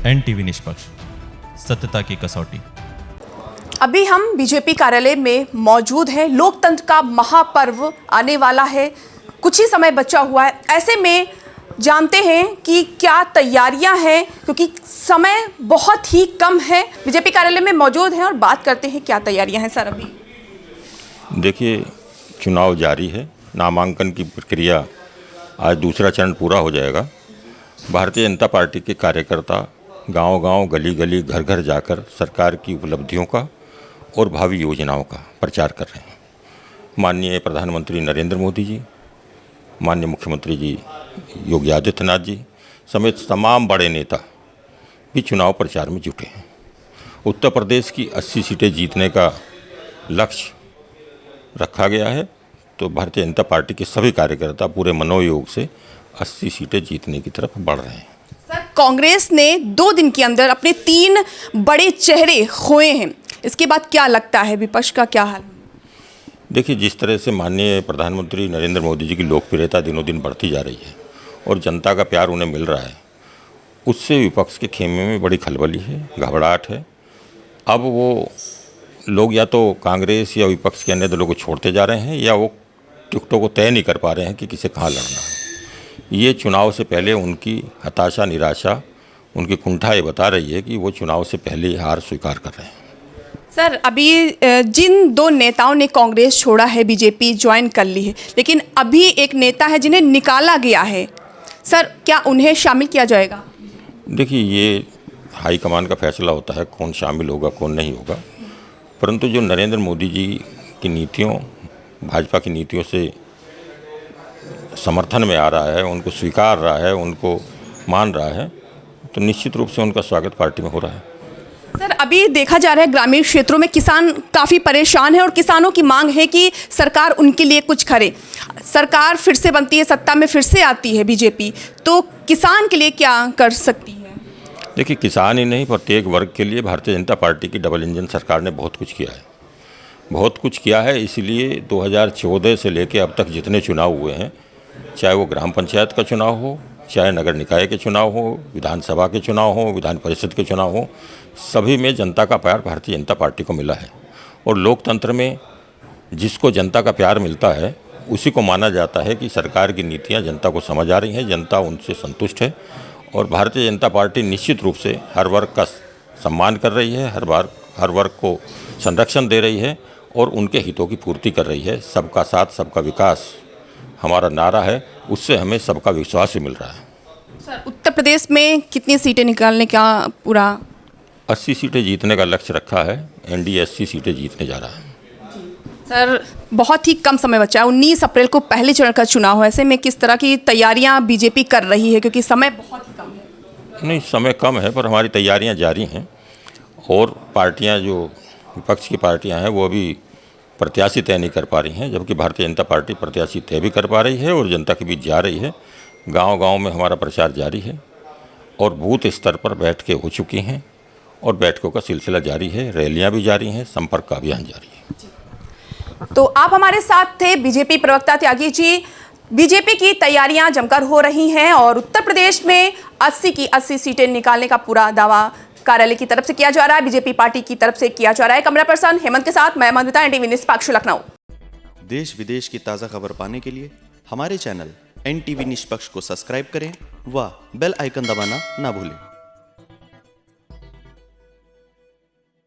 NTV निष्पक्ष, सत्यता की कसौटी। अभी हम बीजेपी कार्यालय में मौजूद हैं। लोकतंत्र का महापर्व आने वाला है, कुछ ही समय बचा हुआ है। ऐसे में जानते हैं कि क्या तैयारियां हैं, क्योंकि समय बहुत ही कम है। बीजेपी कार्यालय में मौजूद हैं और बात करते हैं क्या तैयारियां हैं। सर, अभी देखिए, चुनाव जारी है, नामांकन की प्रक्रिया आज दूसरा चरण पूरा हो जाएगा। भारतीय जनता पार्टी के कार्यकर्ता गांव-गांव, गली-गली, घर-घर जाकर सरकार की उपलब्धियों का और भावी योजनाओं का प्रचार कर रहे हैं। माननीय प्रधानमंत्री नरेंद्र मोदी जी, माननीय मुख्यमंत्री जी योगी आदित्यनाथ जी समेत तमाम बड़े नेता भी चुनाव प्रचार में जुटे हैं। उत्तर प्रदेश की 80 सीटें जीतने का लक्ष्य रखा गया है, तो भारतीय जनता पार्टी के सभी कार्यकर्ता पूरे मनोयोग से 80 सीटें जीतने की तरफ बढ़ रहे हैं। सर, कांग्रेस ने 2 दिन के अंदर अपने 3 बड़े चेहरे खोए हैं। इसके बाद क्या लगता है, विपक्ष का क्या हाल? देखिए, जिस तरह से माननीय प्रधानमंत्री नरेंद्र मोदी जी की लोकप्रियता दिनों दिन बढ़ती जा रही है और जनता का प्यार उन्हें मिल रहा है, उससे विपक्ष के खेमे में बड़ी खलबली है, घबराहट है। अब वो लोग या तो कांग्रेस या विपक्ष के अन्य दलों को छोड़ते जा रहे हैं, या वो टिकटों को तय नहीं कर पा रहे हैं कि किसे कहाँ लड़ना है। ये चुनाव से पहले उनकी हताशा, निराशा, उनकी कुंठा ये बता रही है कि वो चुनाव से पहले ही हार स्वीकार कर रहे हैं। सर, अभी जिन 2 नेताओं ने कांग्रेस छोड़ा है, बीजेपी ज्वाइन कर ली है, लेकिन अभी एक नेता है जिन्हें निकाला गया है। सर, क्या उन्हें शामिल किया जाएगा? देखिए, ये हाईकमान का फैसला होता है कौन शामिल होगा, कौन नहीं होगा। परंतु जो नरेंद्र मोदी जी की नीतियों, भाजपा की नीतियों से समर्थन में आ रहा है, उनको स्वीकार रहा है, उनको मान रहा है, तो निश्चित रूप से उनका स्वागत पार्टी में हो रहा है। सर, अभी देखा जा रहा है ग्रामीण क्षेत्रों में किसान काफ़ी परेशान है और किसानों की मांग है कि सरकार उनके लिए कुछ करे। सरकार फिर से बनती है, सत्ता में फिर से आती है बीजेपी, तो किसान के लिए क्या कर सकती है? देखिए, किसान ही नहीं, प्रत्येक वर्ग के लिए भारतीय जनता पार्टी की डबल इंजन सरकार ने बहुत कुछ किया है, बहुत कुछ किया है। इसलिए 2014 से लेकर अब तक जितने चुनाव हुए हैं, चाहे वो ग्राम पंचायत का चुनाव हो, चाहे नगर निकाय के चुनाव हो, विधानसभा के चुनाव हो, विधान परिषद के चुनाव हो, सभी में जनता का प्यार भारतीय जनता पार्टी को मिला है। और लोकतंत्र में जिसको जनता का प्यार मिलता है, उसी को माना जाता है कि सरकार की नीतियां जनता को समझ आ रही हैं, जनता उनसे संतुष्ट है। और भारतीय जनता पार्टी निश्चित रूप से हर वर्ग का सम्मान कर रही है, हर वर्ग को संरक्षण दे रही है और उनके हितों की पूर्ति कर रही है। सबका साथ, सबका विकास हमारा नारा है, उससे हमें सबका विश्वास भी मिल रहा है। सर, उत्तर प्रदेश में कितनी सीटें निकालने का पूरा? 80 सीटें जीतने का लक्ष्य रखा है। एनडीए 80 सीटें जीतने जा रहा है। सर, बहुत ही कम समय बचा है। 19 अप्रैल को पहले चरण का चुनाव है। ऐसे में किस तरह की तैयारियां बीजेपी कर रही है, क्योंकि समय बहुत ही कम है? नहीं, समय कम है, पर हमारी तैयारियां जारी हैं। और पार्टियां, जो विपक्ष की पार्टियां हैं, वो अभी प्रत्याशी तय नहीं कर पा रही हैं, जबकि भारतीय जनता पार्टी प्रत्याशी तय भी कर पा रही है और जनता के बीच जा रही है। गांव-गांव में हमारा प्रचार जारी है और बूथ स्तर पर बैठकें हो चुकी हैं और बैठकों का सिलसिला जारी है, रैलियां भी जारी हैं, संपर्क का अभियान जारी है। तो आप हमारे साथ थे बीजेपी प्रवक्ता त्यागी जी। बीजेपी की तैयारियां जमकर हो रही हैं और उत्तर प्रदेश में 80 की 80 सीटें निकालने का पूरा दावा कार्यालय की तरफ से किया जा रहा है, बीजेपी पार्टी की तरफ से किया जा रहा है। कैमरा पर्सन हेमंत के साथ मैं मधुमिता, NTV निष्पक्ष, लखनऊ। देश विदेश की ताज़ा खबर पाने के लिए हमारे चैनल NTV निष्पक्ष को सब्सक्राइब करें व बेल आइकन दबाना ना भूलें।